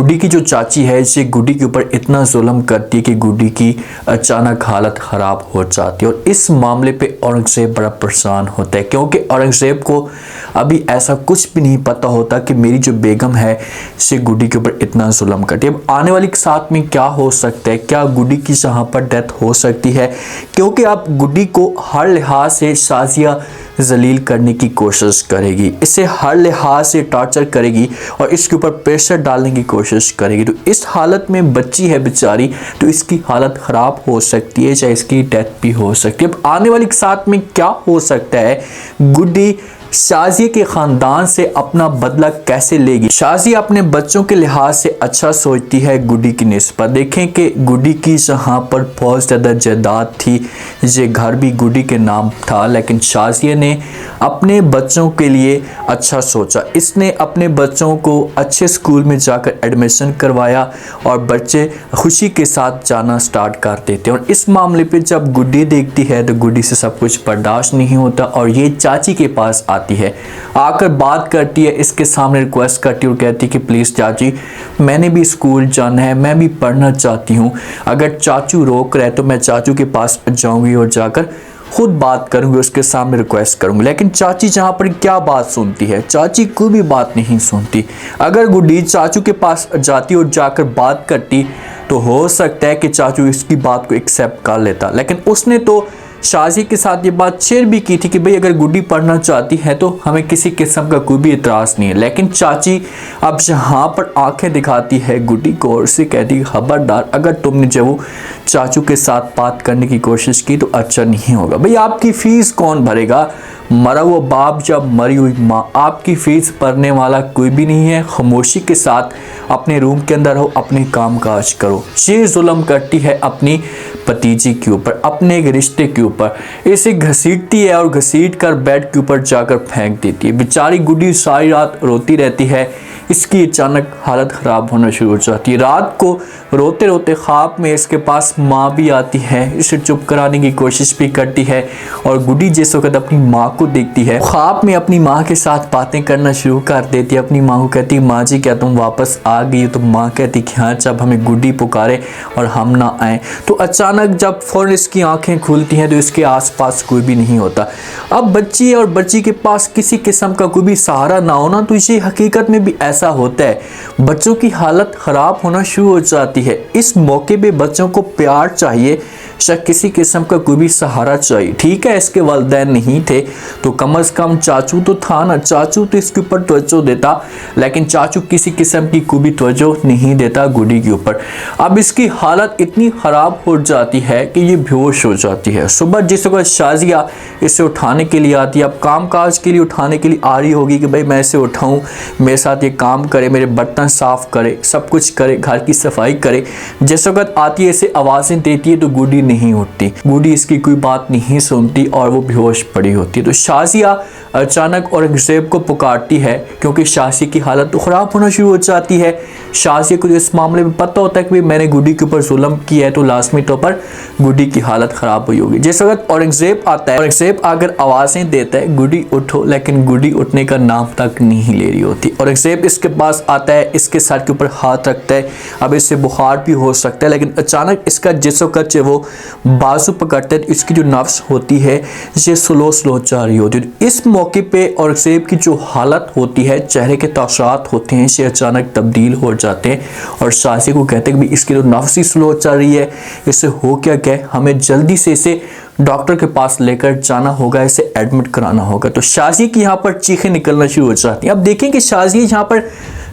गुड्डी की जो चाची है इसे गुड्डी के ऊपर इतना जुल्म करती है कि गुड्डी की अचानक हालत ख़राब हो जाती है। और इस मामले पे औरंगज़ेब बड़ा परेशान होता है, क्योंकि औरंगज़ेब को अभी ऐसा कुछ भी नहीं पता होता कि मेरी जो बेगम है इसे गुड्डी के ऊपर इतना जुल्म करती है। अब आने वाली साथ में क्या हो सकता है, क्या गुड्डी की यहाँ पर डेथ हो सकती है, क्योंकि अब गुड्डी को हर लिहाज से शाजिया जलील करने की कोशिश करेगी, इसे हर लिहाज से टॉर्चर करेगी और इसके ऊपर प्रेशर डालने की कोशिश करेगी। तो इस हालत में बच्ची है बेचारी, तो इसकी हालत ख़राब हो सकती है, चाहे इसकी डेथ भी हो सकती है। अब आने वाली साथ में क्या हो सकता है, गुड्डी शाजिया के ख़ानदान से अपना बदला कैसे लेगी। शाजिया अपने बच्चों के लिहाज से अच्छा सोचती है गुड्डी की निस्बत। देखें कि गुड्डी की जहाँ पर बहुत ज़्यादा जायदाद थी, ये घर भी गुड्डी के नाम था, लेकिन शाजिया ने अपने बच्चों के लिए अच्छा सोचा। इसने अपने बच्चों को अच्छे स्कूल में जाकर एडमिशन करवाया और बच्चे खुशी के साथ जाना स्टार्ट कर देते हैं। और इस मामले पे जब गुड्डी देखती है तो गुड्डी से सब कुछ बर्दाश्त नहीं होता और ये चाची के पास आती है, आकर बात करती है, इसके सामने रिक्वेस्ट करती है और कहती है कि प्लीज़ चाची मैंने भी स्कूल जाना है, मैं भी पढ़ना चाहती हूँ, अगर चाचू रोक रहे तो मैं चाचू के पास जाऊँगी और जाकर खुद बात करूँगी, उसके सामने रिक्वेस्ट करूँगी। लेकिन चाची जहाँ पर क्या बात सुनती है, चाची कोई भी बात नहीं सुनती। अगर गुड्डी चाचू के पास जाती और जाकर बात करती तो हो सकता है कि चाचू इसकी बात को एक्सेप्ट कर लेता, लेकिन उसने तो शाजिया के साथ ये बात शेयर भी की थी कि भाई अगर गुड्डी पढ़ना चाहती है तो हमें किसी किस्म का कोई भी इतराज़ नहीं है। लेकिन चाची अब यहाँ पर आंखें दिखाती है गुड्डी को और उसे कहती है खबरदार, अगर तुमने जब चाचू के साथ बात करने की कोशिश की तो अच्छा नहीं होगा। भाई आपकी फ़ीस कौन भरेगा, मरा हुआ बाप या मरी हुई माँ, आपकी फ़ीस भरने वाला कोई भी नहीं है। खामोशी के साथ अपने रूम के अंदर हो, अपने काम काज करो। ये जुल्म करती है अपनी भतीजी के ऊपर, अपने एक रिश्ते के ऊपर, इसे घसीटती है और घसीट कर बेड के ऊपर जाकर फेंक देती है। बेचारी गुड्डी सारी रात रोती रहती है, इसकी अचानक हालत ख़राब होना शुरू हो जाती है। रात को रोते रोते ख्वाब में इसके पास माँ भी आती है, इसे चुप कराने की कोशिश भी करती है और गुड्डी जिस वक्त अपनी माँ को देखती है ख्वाब में अपनी माँ के साथ बातें करना शुरू कर देती है। अपनी माँ को कहती है माँ जी क्या तुम वापस आ गई हो, तो माँ कहती कि हाँ, जब हमें गुड्डी पुकारे और हम ना आए। तो अचानक जब फ़ौरन इसकी आंखें खुलती हैं तो इसके आसपास कोई भी नहीं होता। अब बच्ची और बच्ची के पास किसी किस्म का कोई भी सहारा ना होना, तो इसे हकीकत में भी ऐसा होता है, बच्चों की हालत ख़राब होना शुरू हो जाती है। इस मौके पे बच्चों को प्यार चाहिए, शायद किसी किस्म का कोई भी सहारा चाहिए। ठीक है, इसके वालिदैन नहीं थे तो कम से कम चाचू तो था ना, चाचू तो इसके ऊपर तवज्जो देता, लेकिन चाचू किसी किस्म की कोई भी तवज्जो नहीं देता गुड्डी के ऊपर। अब इसकी हालत इतनी ख़राब हो जाती है कि ये बेहोश हो जाती है। सुबह जिस वक्त शाजिया इसे उठाने के लिए आती है, अब काम काज के लिए उठाने के लिए आ रही होगी कि भाई मैं इसे उठाऊँ, मेरे साथ ये काम करे, मेरे बर्तन साफ़ करे, सब कुछ करे, घर की सफाई करे। जिस वक्त आती है इसे आवाज़ें देती है तो गुड्डी नहीं उठती, गुड्डी इसकी कोई बात नहीं सुनती और वो बेहोश पड़ी होती है। तो शाजिया अचानक औरंगज़ेब को पुकारती है, क्योंकि शाजिया की हालत तो ख़राब होना शुरू हो जाती है। शाजिया को इस मामले में पता होता है कि मैंने गुड्डी के ऊपर जुल्म किया है, तो लाजमी तौर पर गुड्डी की हालत ख़राब हुई होगी। जिस वक्त औरंगज़ेब आता है, औरंगज़ेब आकर आवाज़ें देता है गुड्डी उठो, लेकिन गुड्डी उठने का नाम तक नहीं ले रही होती। औरंगज़ेब इसके पास आता है, इसके सर के ऊपर हाथ रखता है, अब इससे बुखार भी हो सकता है, लेकिन अचानक इसका जिस वक्त वो बाजू पकड़ता है, इसकी जो नफ्स होती है ये स्लो स्लो जा रही होती है। इस मौके पे औरंगज़ेब की जो हालत होती है, चेहरे के तासुरात होते हैं, ये अचानक तब्दील हो जाते हैं और शाजिया को कहते हैं कि इसकी जो नफ्स ही स्लो चल रही है, इससे हो क्या क्या, हमें जल्दी से इसे डॉक्टर के पास लेकर जाना होगा, इसे एडमिट कराना होगा। तो शाजिया की यहाँ पर चीखें निकलना शुरू हो जाती हैं। अब देखें कि शाजिया यहाँ पर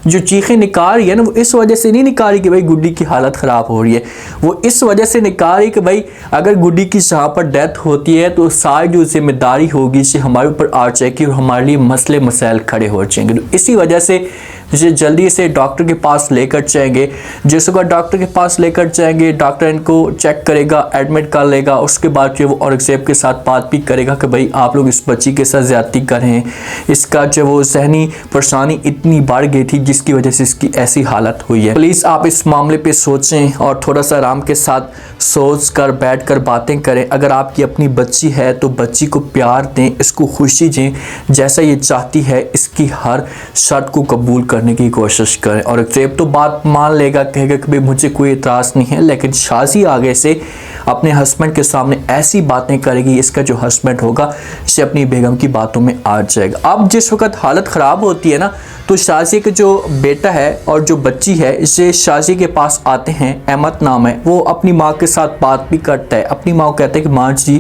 जो चीखें निकाल रही है ना, वो इस वजह से नहीं निकाल रही कि भाई गुड्डी की हालत ख़राब हो रही है, वो इस वजह से निकाल रही कि भाई अगर गुड्डी की जहाँ पर डेथ होती है तो सारी जो जिम्मेदारी होगी इसे हमारे ऊपर आ जाएगी और हमारे लिए मसले मसाइल खड़े हो जाएंगे। तो इसी वजह से इसे जल्दी से डॉक्टर के पास लेकर जाएंगे। जिस वक्त डॉक्टर के पास लेकर जाएंगे, डॉक्टर इनको चेक करेगा, एडमिट कर लेगा, उसके बाद जो वो औरंगज़ेब के साथ बात भी करेगा कि भाई आप लोग इस बच्ची के साथ ज़्यादती कर रहे हैं, इसका जो वो जहनी परेशानी इतनी बढ़ गई थी जिसकी वजह से इसकी ऐसी हालत हुई है। प्लीज़ आप इस मामले पे सोचें और थोड़ा सा आराम के साथ सोच कर बैठ कर बातें करें। अगर आपकी अपनी बच्ची है तो बच्ची को प्यार दें, इसको खुशी दें, जैसा ये चाहती है इसकी हर शर्त को कबूल कर करने की कोशिश करें। औरंगज़ेब तो बात मान लेगा, कहेगा कि भाई मुझे कोई इतराज़ नहीं है, लेकिन शाज़ी आगे से अपने हस्बैंड के सामने ऐसी बातें करेगी, इसका जो हस्बैंड होगा से अपनी बेगम की बातों में आ जाएगा। अब जिस वक्त हालत ख़राब होती है ना, तो शाज़ी का जो बेटा है और जो बच्ची है इसे शाज़ी के पास आते हैं, अहमद नाम है, वो अपनी माँ के साथ बात भी करता है। अपनी माँ को कहता है कि माँ जी,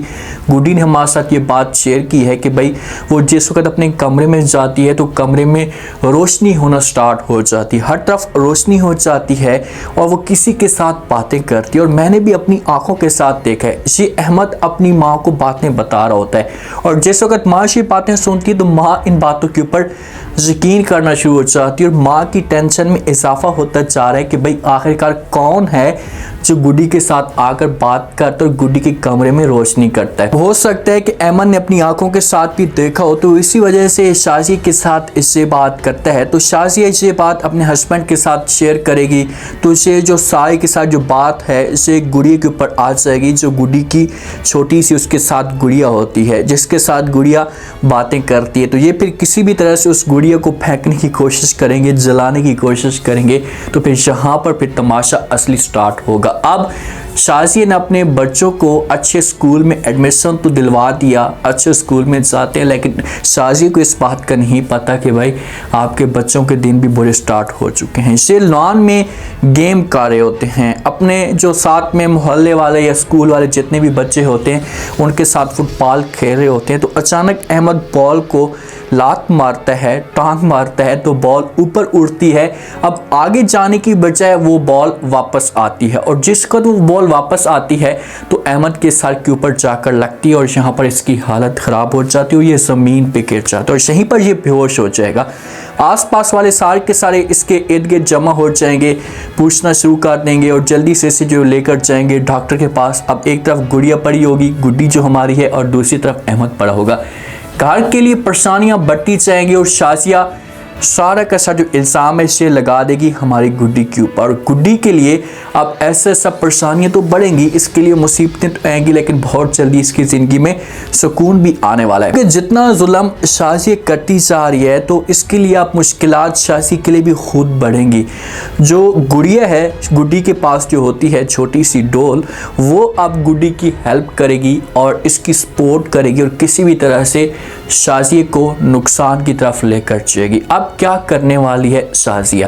गुड्डी ने हमारे साथ ये बात शेयर की है कि भाई वो जिस वक्त अपने कमरे में जाती है तो कमरे में रोशनी होना स्टार्ट हो जाती है, हर तरफ रोशनी हो जाती है और वो किसी के साथ बातें करती है। और मैंने भी अपनी आंखों के साथ देखा है। ये अहमद अपनी माँ को बातें बता रहा होता है और जिस वक्त माँ ये बातें सुनती है तो माँ इन बातों के ऊपर यकीन करना शुरू हो जाती है और माँ की टेंशन में इजाफा होता जा रहा है कि भाई आखिरकार कौन है जो गुड्डी के साथ आकर बात करता और गुड्डी के कमरे में रोशनी करता है। हो सकता है कि अहमद ने अपनी आंखों के साथ भी देखा हो, तो इसी वजह से शाज़ी के साथ इससे बात करता है। तो शाज़ी ये बात अपने हस्बैंड के साथ शेयर करेगी तो इसे जो सारे के साथ जो बात है इसे गुड़िया के ऊपर आ जाएगी, जो गुड्डी की छोटी सी उसके साथ गुड़िया होती है, जिसके साथ गुड़िया बातें करती है। तो ये फिर किसी भी तरह से उस गुड़िया को फेंकने की कोशिश करेंगे, जलाने की कोशिश करेंगे। तो फिर यहाँ पर फिर तमाशा असली स्टार्ट होगा। अब शाज़ी ने अपने बच्चों को अच्छे स्कूल में एडमिशन तो दिलवा दिया, अच्छे स्कूल में जाते हैं, लेकिन शाज़ी को इस बात का नहीं पता कि भाई आपके बच्चों के दिन भी बुरे स्टार्ट हो चुके हैं। इसे लॉन में गेम कर रहे होते हैं, अपने जो साथ में मोहल्ले वाले या स्कूल वाले जितने भी बच्चे होते हैं उनके साथ फुटबॉल खेल रहे होते हैं। तो अचानक अहमद बॉल को लात मारता है, टांग मारता है, तो बॉल ऊपर उड़ती है। अब आगे जाने की बजाय वो बॉल वापस आती है और जिस वक्त वो बॉल वापस आती है तो अहमद के सर के ऊपर जाकर लगती है और यहाँ पर इसकी हालत ख़राब हो जाती है और ये ज़मीन पे गिर जाता है और यहीं पर ये बेहोश हो जाएगा। आसपास वाले सारे के सारे इसके इर्द गिर्द जमा हो जाएंगे, पूछना शुरू कर देंगे और जल्दी से इसे जो लेकर जाएंगे डॉक्टर के पास। अब एक तरफ गुड़िया पड़ी होगी, गुड्डी जो हमारी है, और दूसरी तरफ अहमद पड़ा होगा। घर के लिए परेशानियां बढ़ती जाएंगी और शाज़िया सारा का सारा जो इल्ज़ाम है इसे लगा देगी हमारी गुड्डी के ऊपर। गुड्डी के लिए अब ऐसे सब परेशानियां तो बढ़ेंगी, इसके लिए मुसीबतें तो आएंगी, लेकिन बहुत जल्दी इसकी ज़िंदगी में सुकून भी आने वाला है। क्योंकि जितना जुल्म शाज़ी करती जा रही है तो इसके लिए अब मुश्किलात शाज़ी के लिए भी खुद बढ़ेंगी। जो गुड़िया है, गुड्डी के पास जो होती है छोटी सी डोल, वो अब गुड्डी की हेल्प करेगी और इसकी सपोर्ट करेगी और किसी भी तरह से शाज़ी को नुकसान की तरफ लेकर जाएगी। अब क्या करने वाली है शाज़िया?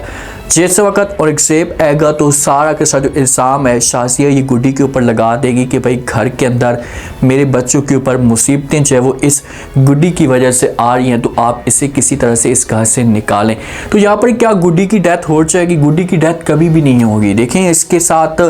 जिस वक्त औरंगज़ेब आएगा तो सारा के साथ जो इल्ज़ाम है शाज़िया ये गुड्डी के ऊपर लगा देगी कि भाई घर के अंदर मेरे बच्चों के ऊपर मुसीबतें जो है वो इस गुड्डी की वजह से आ रही हैं, तो आप इसे किसी तरह से इस घर से निकालें। तो यहाँ पर क्या गुड्डी की डेथ हो जाएगी? गुड्डी की डेथ कभी भी नहीं होगी। देखें, इसके साथ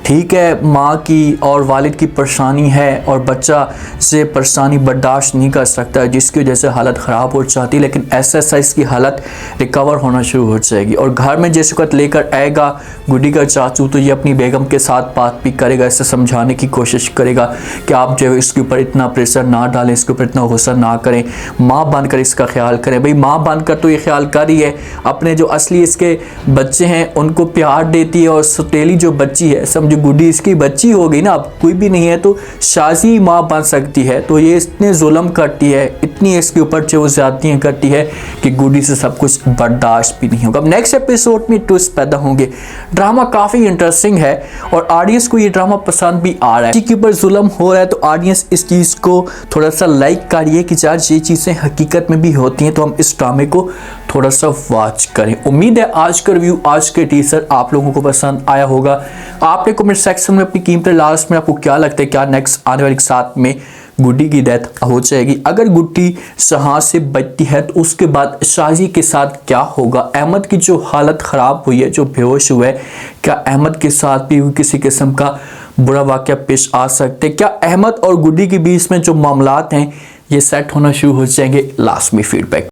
ठीक है माँ की और वालिद की परेशानी है और बच्चा से परेशानी बर्दाश्त नहीं कर सकता जिसकी वजह से हालत ख़राब हो जाती है, लेकिन ऐसा इसकी हालत रिकवर होना शुरू हो जाएगी। और घर में जिस वक्त लेकर आएगा गुड्डी का चाचू तो ये अपनी बेगम के साथ बात भी करेगा, इसे समझाने की कोशिश करेगा कि आप जो है इसके ऊपर इतना प्रेशर ना डालें, इसके ऊपर इतना गुस्सा ना करें, माँ बनकर इसका ख्याल करें। भाई माँ बनकर तो ये ख्याल कर रही है, अपने जो असली इसके बच्चे हैं उनको प्यार देती है और सौतेली जो बच्ची है, समझो गुड्डी इसकी बच्ची हो गई ना, अब कोई भी नहीं है तो शाज़ी माँ बन सकती है। तो ये इतने जुल्म करती है, इतनी इसके ऊपर जो ज़्यादतियाँ करती है कि गुड्डी से सब कुछ बर्दाश्त भी नहीं होगा। अब नेक्स्ट एपिसोड में ट्विस्ट पैदा होंगे। ड्रामा काफ़ी इंटरेस्टिंग है और ऑडियंस को ये ड्रामा पसंद भी आ रहा है। के ऊपर जुल्म हो रहा है तो ऑडियंस इस चीज़ को थोड़ा सा लाइक करिए कि यार ये चीज़ें हकीकत में भी होती हैं, तो हम इस ड्रामे को थोड़ा सा वॉच करें। उम्मीद है आज का रिव्यू, आज के टीजर आप लोगों को पसंद आया होगा। आपने कमेंट सेक्शन में अपनी कीमती लास्ट में आपको क्या लगता है, क्या नेक्स्ट आने वाले साथ में गुड्डी की डेथ हो जाएगी? अगर गुड्डी सहा से बचती है तो उसके बाद शाज़ी के साथ क्या होगा? अहमद की जो हालत ख़राब हुई है, जो बेहोश हुआ है, क्या अहमद के साथ भी किसी किस्म का बुरा वाक़या पेश आ सकते? क्या अहमद और गुड्डी के बीच में जो मामलात हैं ये सेट होना शुरू हो जाएंगे? लास्ट में फीडबैक।